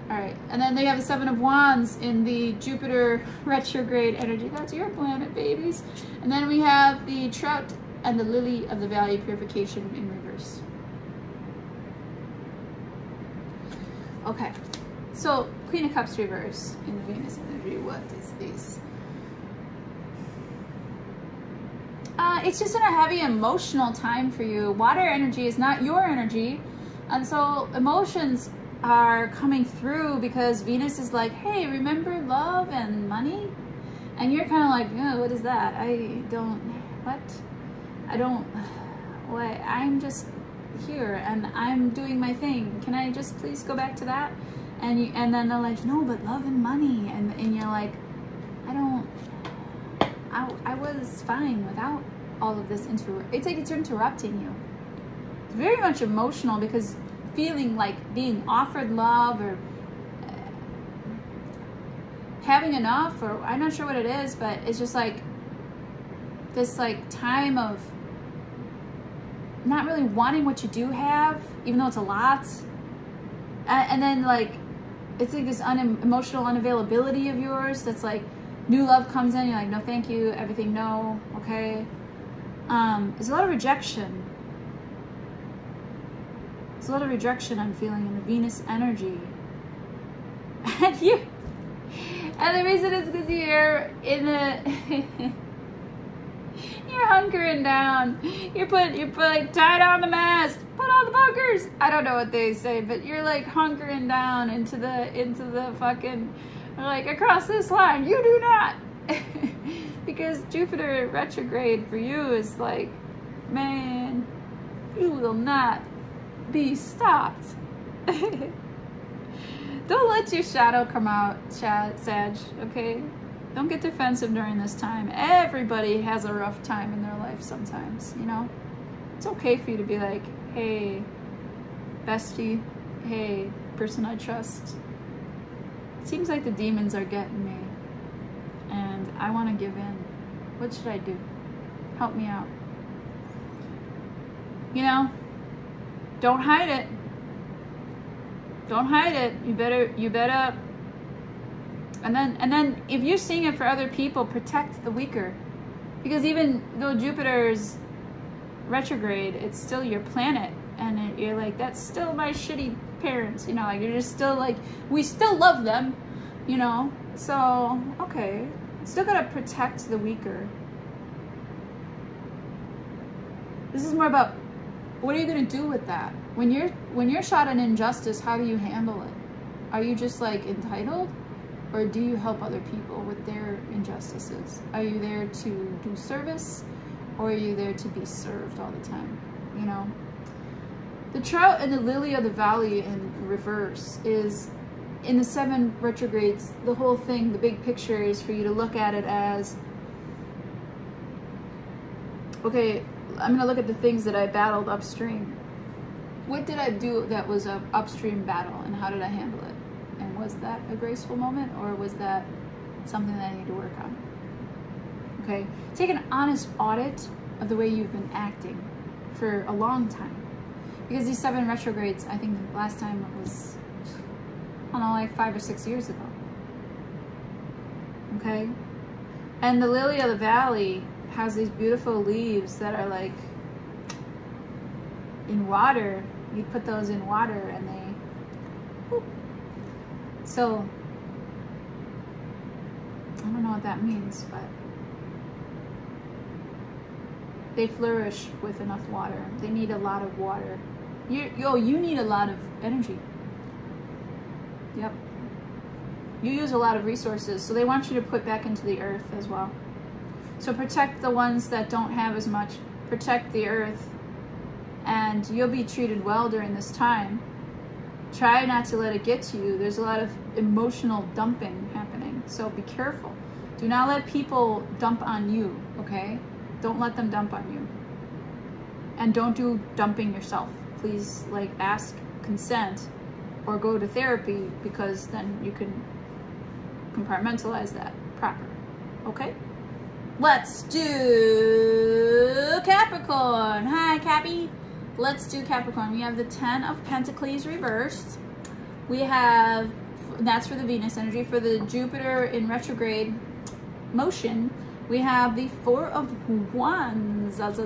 All right, and then they have the 7 of Wands in the Jupiter retrograde energy. That's your planet, babies. And then we have the Trout and the Lily of the Valley purification in reverse. Okay. So, Queen of Cups reverse in the Venus energy. What is this? It's just in a heavy emotional time for you. Water energy is not your energy. And so emotions are coming through because Venus is like, hey, remember love and money? And you're kind of like, oh, what is that? I'm just here and I'm doing my thing. Can I just please go back to that? And then they're like, no, but love and money. And you're like, I was fine without all of this. It's like it's interrupting you. It's very much emotional, because feeling like being offered love or having enough, or I'm not sure what it is, but it's just like this like time of not really wanting what you do have, even though it's a lot. And then like, it's like this emotional unavailability of yours that's like, new love comes in, you're like, no thank you, everything no, okay. There's a lot of rejection. There's a lot of rejection I'm feeling in the Venus energy. And the reason is because you're in a you're hunkering down. You're like, tie down the mast, put on the bunkers. I don't know what they say, but you're like hunkering down into the fucking, like, across this line. You do not. Because Jupiter retrograde for you is like man, you will not be stopped. Don't let your shadow come out, Sag, okay? Don't get defensive during this time. Everybody has a rough time in their life sometimes, you know? It's okay for you to be like, hey, bestie, hey, person I trust. It seems like the demons are getting me, and I want to give in. What should I do? Help me out. You know, don't hide it. Don't hide it. You better. And then if you're seeing it for other people, protect the weaker. Because even though Jupiter's retrograde, it's still your planet. And you're like, that's still my shitty parents. You know, like you're just still like, we still love them, you know? So, okay. Still gotta protect the weaker. This is more about, what are you gonna do with that? When you're shot an injustice, how do you handle it? Are you just like entitled? Or do you help other people with their injustices? Are you there to do service? Or are you there to be served all the time? You know? The Trout and the Lily of the Valley in reverse is, in the 7 retrogrades, the whole thing, the big picture is for you to look at it as, okay, I'm gonna look at the things that I battled upstream. What did I do that was an upstream battle, and how did I handle it? And was that a graceful moment, or was that something that I need to work on? Okay, take an honest audit of the way you've been acting for a long time. Because these 7 retrogrades, I think the last time it was, I don't know, like 5 or 6 years ago. Okay? And the Lily of the Valley has these beautiful leaves that are like in water. You put those in water and they, whoop. So, I don't know what that means, but they flourish with enough water. They need a lot of water. You need a lot of energy. Yep. You use a lot of resources, so they want you to put back into the earth as well. So protect the ones that don't have as much. Protect the earth, and you'll be treated well during this time. Try not to let it get to you. There's a lot of emotional dumping happening, so be careful. Do not let people dump on you, okay? Don't let them dump on you. And don't do dumping yourself. Please, like, ask consent or go to therapy, because then you can compartmentalize that proper, okay? Let's do Capricorn. Hi, Cappy. Let's do Capricorn. We have the 10 of Pentacles reversed. We have, that's for the Venus energy. For the Jupiter in retrograde motion, we have the 4 of Wands. Okay,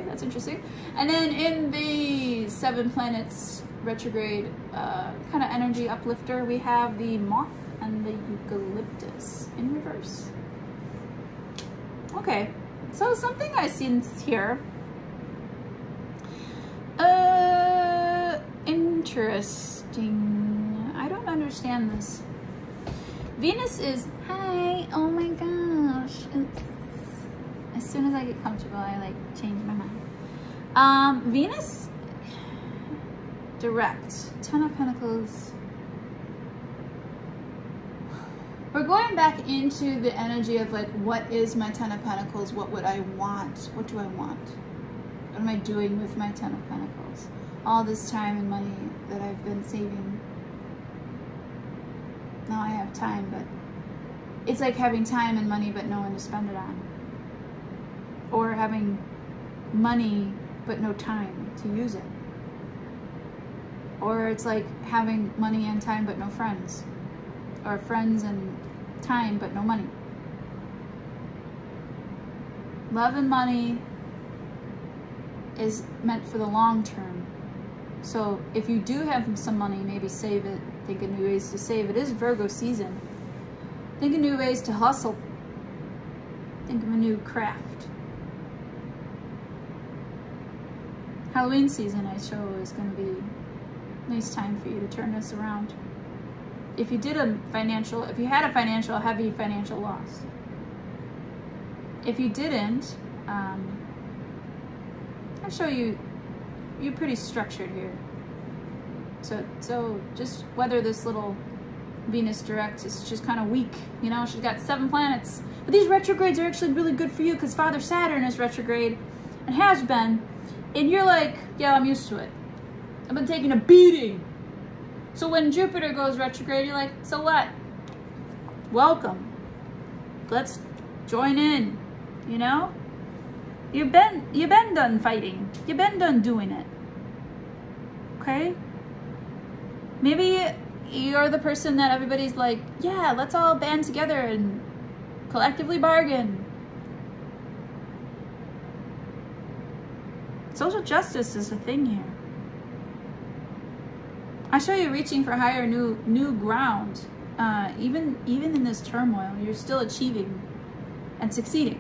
that's interesting. And then in the 7 planets retrograde kind of energy uplifter, we have the Moth and the Eucalyptus in reverse. Okay, so something I've seen here. Interesting. I don't understand this. Venus is, hi, oh my gosh. Oops. As soon as I get comfortable, I like change my mind. Venus, direct, 10 of Pentacles. We're going back into the energy of like, what is my 10 of Pentacles? What would I want? What do I want? What am I doing with my 10 of Pentacles? All this time and money that I've been saving. Now I have time, but it's like having time and money but no one to spend it on. Or having money but no time to use it. Or it's like having money and time but no friends. Or friends and time but no money. Love and money is meant for the long term. So if you do have some money, maybe save it. Think of new ways to save. It is Virgo season. Think of new ways to hustle. Think of a new craft. Halloween season, I show, is going to be a nice time for you to turn this around. If you did a financial, if you had a heavy financial loss. If you didn't, I'll show you, you're pretty structured here. So just weather this little Venus direct is just kind of weak, you know. She's got 7 planets, but these retrogrades are actually really good for you because Father Saturn is retrograde and has been, and you're like, yeah, I'm used to it. I've been taking a beating. So when Jupiter goes retrograde, you're like, so what? Welcome. Let's join in, you know? You've been done fighting. You've been done doing it. Okay? Maybe you're the person that everybody's like, yeah, let's all band together and collectively bargain. Social justice is a thing here. I show you reaching for higher, new ground. Even in this turmoil, you're still achieving and succeeding.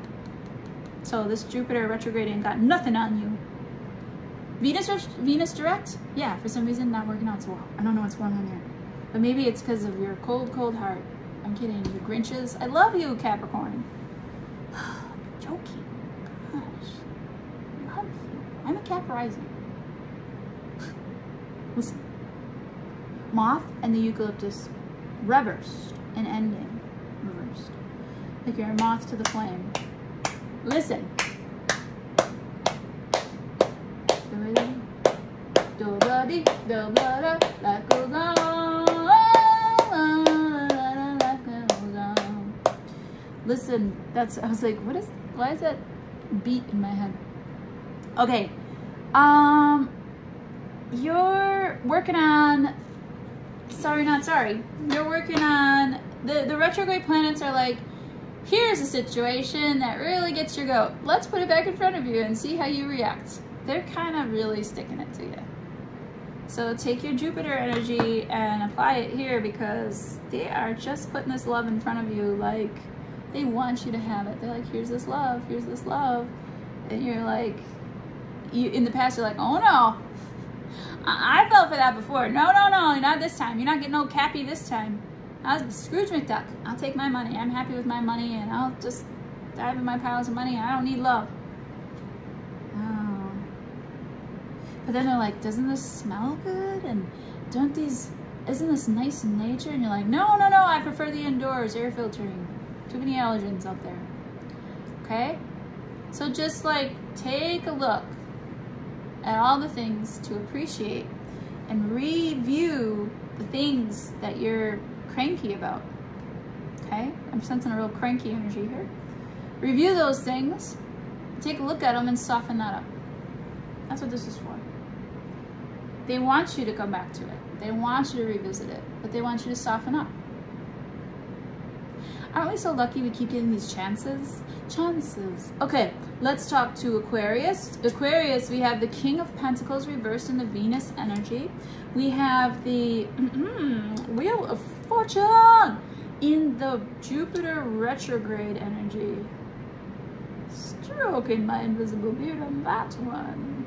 So this Jupiter retrograde ain't got nothing on you. Venus direct? Yeah, for some reason not working out so well. I don't know what's going on there. But maybe it's because of your cold, cold heart. I'm kidding. You Grinches. I love you, Capricorn. Joking. Gosh. I love you. I'm a Cap rising. Listen. Moth and the eucalyptus reversed and ending. Reversed. Like you're a moth to the flame. Listen. Life goes on. Listen, I was like, why is that beat in my head? Okay. You're working on, sorry, not sorry. You're working on, the retrograde planets are like, here's a situation that really gets your goat. Let's put it back in front of you and see how you react. They're kind of really sticking it to you. So take your Jupiter energy and apply it here because they are just putting this love in front of you like they want you to have it. They're like, here's this love, here's this love. And you're like, in the past, you're like, oh no, I fell for that before. No, not this time. You're not getting no Cappy this time. I was Scrooge McDuck. I'll take my money. I'm happy with my money and I'll just dive in my piles of money. I don't need love. Oh. But then they're like, doesn't this smell good? And isn't this nice in nature? And you're like, no, I prefer the indoors, air filtering. Too many allergens out there. Okay? So just like take a look at all the things to appreciate and review the things that you're cranky about. Okay? I'm sensing a real cranky energy here. Review those things, take a look at them and soften that up. That's what this is for. They want you to come back to it. They want you to revisit it, but they want you to soften up. Aren't we so lucky we keep getting these chances? Chances. Okay, let's talk to Aquarius. Aquarius, we have the King of Pentacles reversed in the Venus energy. We have the Wheel of Fortune in the Jupiter retrograde energy. Stroking my invisible beard on that one.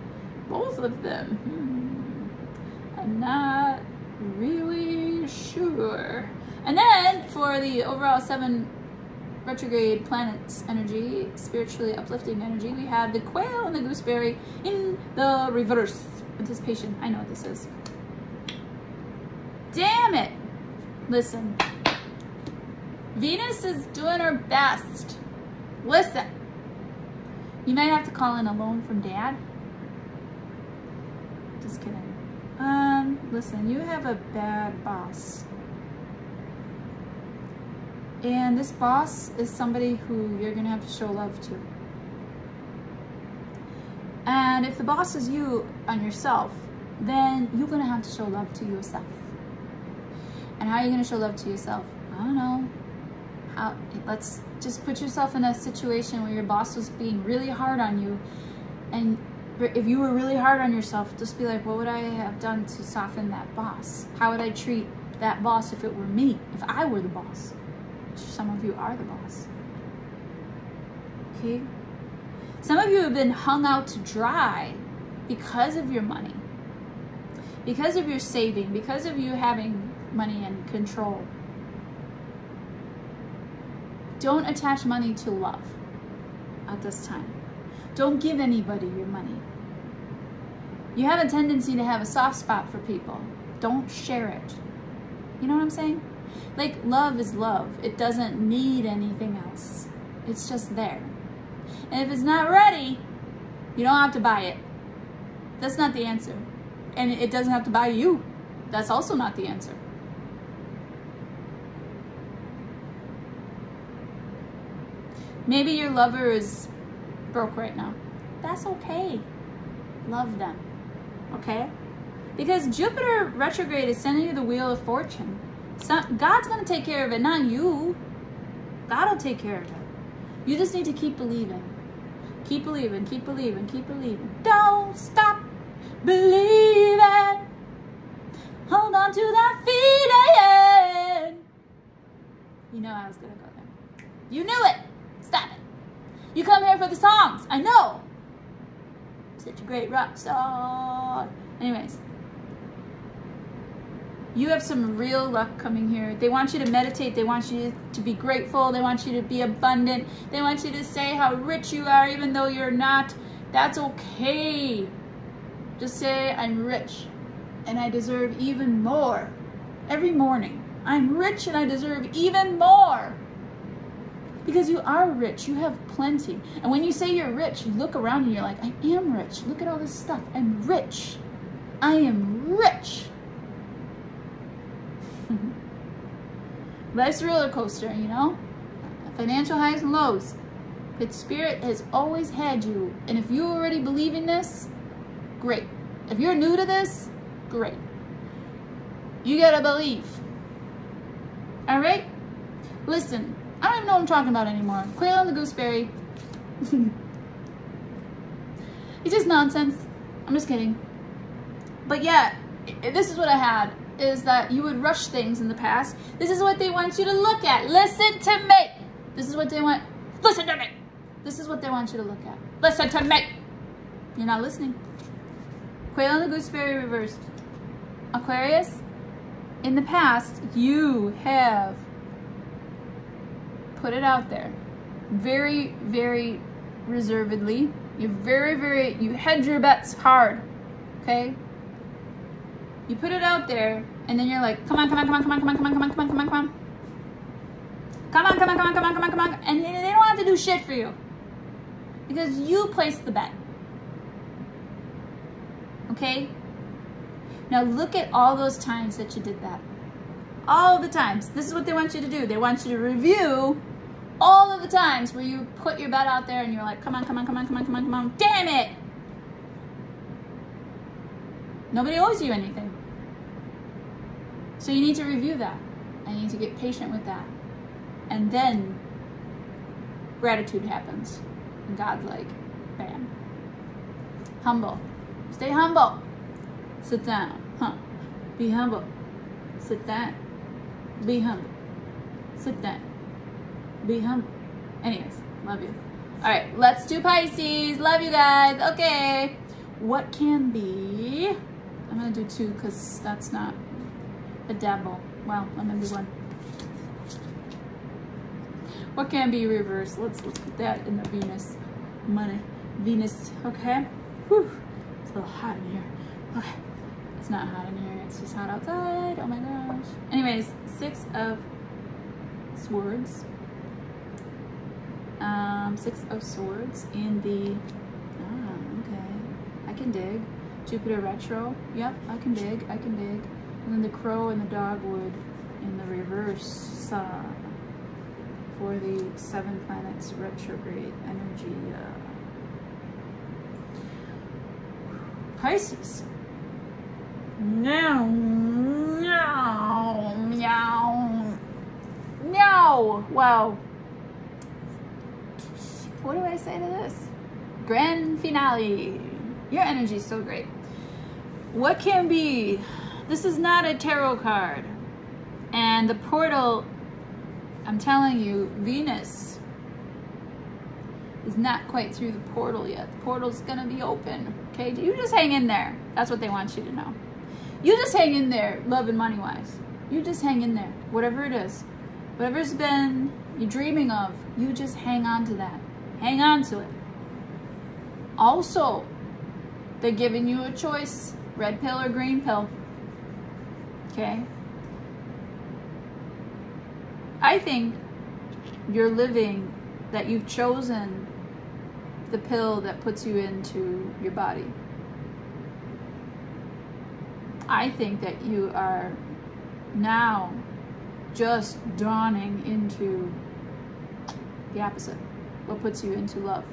Both of them. I'm not really sure. And then for the overall 7 retrograde planets energy, spiritually uplifting energy, we have the Quail and the Gooseberry in the reverse. Anticipation. I know what this is. Damn it. Listen. Venus is doing her best. Listen. You might have to call in a loan from Dad. Just kidding. Listen, you have a bad boss. And this boss is somebody who you're going to have to show love to. And if the boss is you on yourself, then you're going to have to show love to yourself. And how are you going to show love to yourself? I don't know. Let's just put yourself in a situation where your boss was being really hard on you. And if you were really hard on yourself, just be like, what would I have done to soften that boss? How would I treat that boss if it were me? If I were the boss? Some of you are the boss. Okay? Some of you have been hung out to dry because of your money, because of your saving, because of you having money and control. Don't attach money to love at this time. Don't give anybody your money. You have a tendency to have a soft spot for people. Don't share it. You know what I'm saying? Like, love is love. It doesn't need anything else. It's just there. And if it's not ready, you don't have to buy it. That's not the answer. And it doesn't have to buy you. That's also not the answer. Maybe your lover is broke right now. That's okay. Love them. Okay? Because Jupiter retrograde is sending you the wheel of fortune. God's going to take care of it, not you. God will take care of it. You just need to keep believing. Keep believing, keep believing, keep believing. Don't stop believing. Hold on to that feeling. You know I was going to go there. You knew it. Stop it. You come here for the songs. I know. Such a great rock star. Anyways. You have some real luck coming here. They want you to meditate. They want you to be grateful. They want you to be abundant. They want you to say how rich you are even though you're not. That's okay. Just say, I'm rich and I deserve even more. Every morning, I'm rich and I deserve even more. Because you are rich. You have plenty. And when you say you're rich, you look around and you're like, I am rich. Look at all this stuff. I'm rich. I am rich. Life's a roller coaster, you know? Financial highs and lows. But Spirit has always had you. And if you already believe in this, great. If you're new to this, great. You gotta believe. Alright? Listen, I don't even know what I'm talking about anymore. Quail and the gooseberry. It's just nonsense. I'm just kidding. But yeah, this is what I had. Is that you would rush things in the past. This is what they want you to look at. Listen to me. This is what they want. Listen to me. This is what they want you to look at. Listen to me. You're not listening. Quail and the gooseberry reversed. Aquarius, in the past, you have put it out there. Very, very reservedly. You hedge your bets hard. Okay? You put it out there, and then you're like, come on, come on, come on, come on, come on, come on, come on, come on, come on, come on. Come on, come on, come on, come on, come on, come on. And they don't have to do shit for you. Because you placed the bet. Okay? Now look at all those times that you did that. All the times. This is what they want you to do. They want you to review all of the times where you put your bet out there and you're like, come on, come on, come on, come on, come on, come on. Damn it! Nobody owes you anything. So you need to review that. I need to get patient with that. And then gratitude happens. And God's like, bam. Humble. Stay humble. Sit down. Huh. Be humble. Sit down. Be humble. Sit down. Be humble. Anyways, love you. Alright, let's do Pisces. Love you guys. Okay. What can be... I'm going to do two because that's not a dabble. Wow, I'm going to do one. What can be reversed? Let's look at that in the Venus. Money. Venus, okay? Whew. It's a little hot in here. Okay. It's not hot in here. It's just hot outside. Oh my gosh. Anyways, 6 of Swords. 6 of Swords in the... okay. I can dig. Jupiter retro. Yep, I can dig. I can dig. And then the crow and the dogwood in the reverse for the 7 planets retrograde energy. Pisces. Meow, meow, meow, meow. Wow. What do I say to this? Grand finale. Your energy is so great. What can be? This is not a tarot card. And the portal, I'm telling you, Venus is not quite through the portal yet. The portal's gonna be open. Okay, you just hang in there. That's what they want you to know. You just hang in there, love and money-wise. You just hang in there, whatever it is. Whatever's been you're dreaming of, you just hang on to that. Hang on to it. Also, they're giving you a choice, red pill or green pill. Okay? I think you're living, that you've chosen the pill that puts you into your body. I think that you are now just dawning into the opposite, what puts you into love.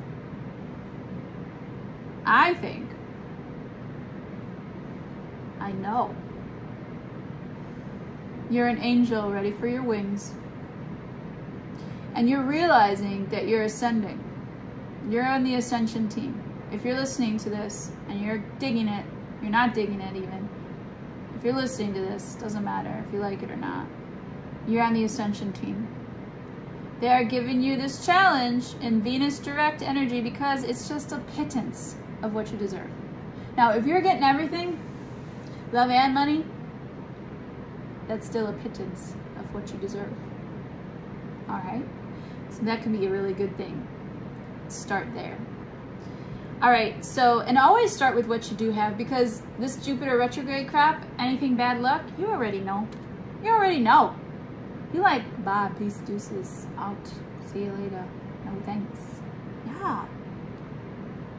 I think, I know, you're an angel ready for your wings, and you're realizing that you're ascending. You're on the ascension team. If you're listening to this and you're digging it, you're not digging it even. If you're listening to this, doesn't matter if you like it or not. You're on the ascension team. They are giving you this challenge in Venus direct energy because it's just a pittance of what you deserve. Now, if you're getting everything, love and money, that's still a pittance of what you deserve. All right? So that can be a really good thing. Start there. All right, so, and always start with what you do have, because this Jupiter retrograde crap, anything bad luck, you already know. You already know. You like, bye, peace, deuces, out, see you later, no thanks. Yeah.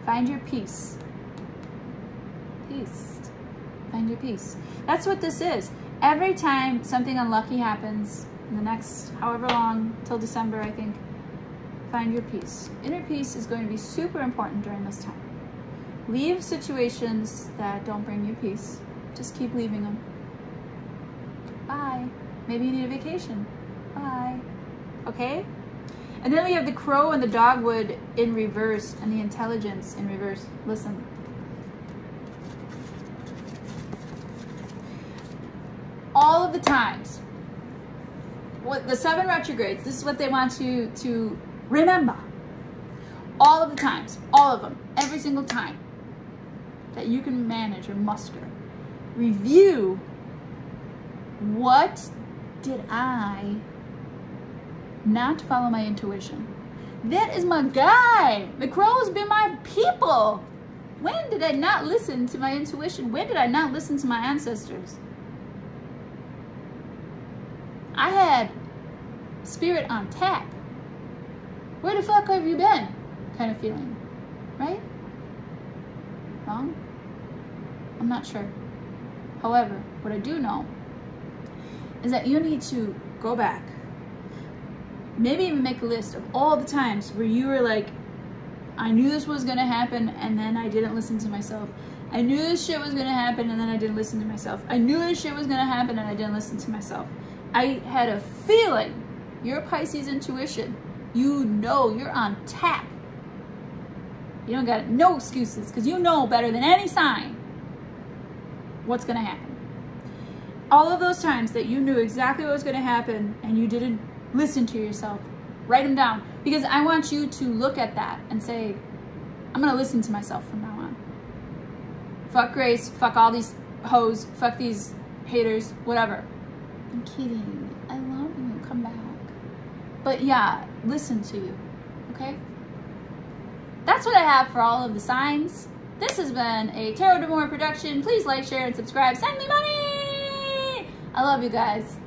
Find your peace. Peace. Find your peace. That's what this is. Every time something unlucky happens, in the next however long, till December, I think, find your peace. Inner peace is going to be super important during this time. Leave situations that don't bring you peace. Just keep leaving them. Bye. Maybe you need a vacation. Bye. Okay? And then we have the crow and the dogwood in reverse and the intelligence in reverse. Listen. All of the times, what the 7 retrogrades, this is what they want you to remember. All of the times, all of them, every single time that you can manage or muster. Review, what did I not follow my intuition? That is my guy. The crows be my people. When did I not listen to my intuition? When did I not listen to my ancestors? I had spirit on tap. Where the fuck have you been? Kind of feeling, right? Wrong? I'm not sure. However, what I do know is that you need to go back. Maybe even make a list of all the times where you were like, I knew this was gonna happen and then I didn't listen to myself. I knew this shit was gonna happen and then I didn't listen to myself. I knew this shit was gonna happen and I didn't listen to myself. I had a feeling. Your Pisces intuition, you know you're on tap. You don't got no excuses because you know better than any sign what's gonna happen. All of those times that you knew exactly what was gonna happen and you didn't listen to yourself, write them down, because I want you to look at that and say, I'm gonna listen to myself from now on. Fuck Grace, fuck all these hoes, fuck these haters, whatever. I'm kidding. I love you. Come back. But yeah, listen to you. Okay? That's what I have for all of the signs. This has been a Tarot d'Amour production. Please like, share, and subscribe. Send me money! I love you guys.